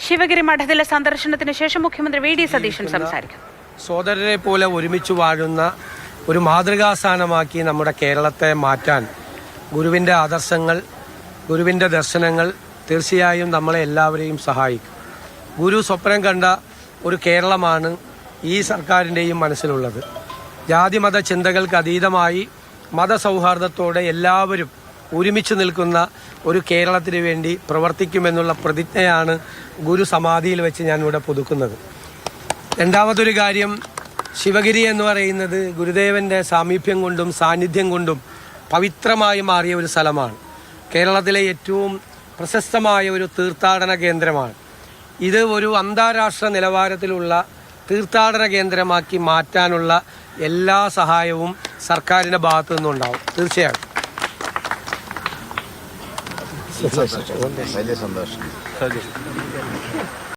ശിവഗിരി മഠത്തിലെ സന്ദർശനത്തിന് ശേഷം മുഖ്യമന്ത്രി വി ഡി സതീശൻ സംസാരിക്കും. സോദരരെ പോലെ ഒരുമിച്ച് വാഴുന്ന ഒരു മാതൃകാസ്ഥാനമാക്കി നമ്മുടെ കേരളത്തെ മാറ്റാൻ ഗുരുവിൻ്റെ ആദർശങ്ങൾ, ഗുരുവിൻ്റെ ദർശനങ്ങൾ തീർച്ചയായും നമ്മളെ എല്ലാവരെയും സഹായിക്കും. ഗുരു സ്വപ്നം കണ്ട ഒരു കേരളമാണ് ഈ സർക്കാരിൻ്റെയും മനസ്സിലുള്ളത്. ജാതിമത ചിന്തകൾക്ക് അതീതമായി മതസൗഹാർദ്ദത്തോടെ എല്ലാവരും ഒരുമിച്ച് നിൽക്കുന്ന ഒരു കേരളത്തിന് വേണ്ടി പ്രവർത്തിക്കുമെന്നുള്ള പ്രതിജ്ഞയാണ് ഗുരു സമാധിയിൽ വെച്ച് ഞാനിവിടെ പുതുക്കുന്നത്. രണ്ടാമതൊരു കാര്യം, ശിവഗിരി എന്ന് പറയുന്നത് ഗുരുദേവൻ്റെ സാമീപ്യം കൊണ്ടും സാന്നിധ്യം കൊണ്ടും പവിത്രമായി മാറിയ ഒരു സ്ഥലമാണ്. കേരളത്തിലെ ഏറ്റവും പ്രശസ്തമായ ഒരു തീർത്ഥാടന കേന്ദ്രമാണ്. ഇത് ഒരു അന്താരാഷ്ട്ര നിലവാരത്തിലുള്ള തീർത്ഥാടന കേന്ദ്രമാക്കി മാറ്റാനുള്ള എല്ലാ സഹായവും സർക്കാരിൻ്റെ ഭാഗത്തു നിന്നുണ്ടാവും. തീർച്ചയായും വലിയ സന്തോഷം.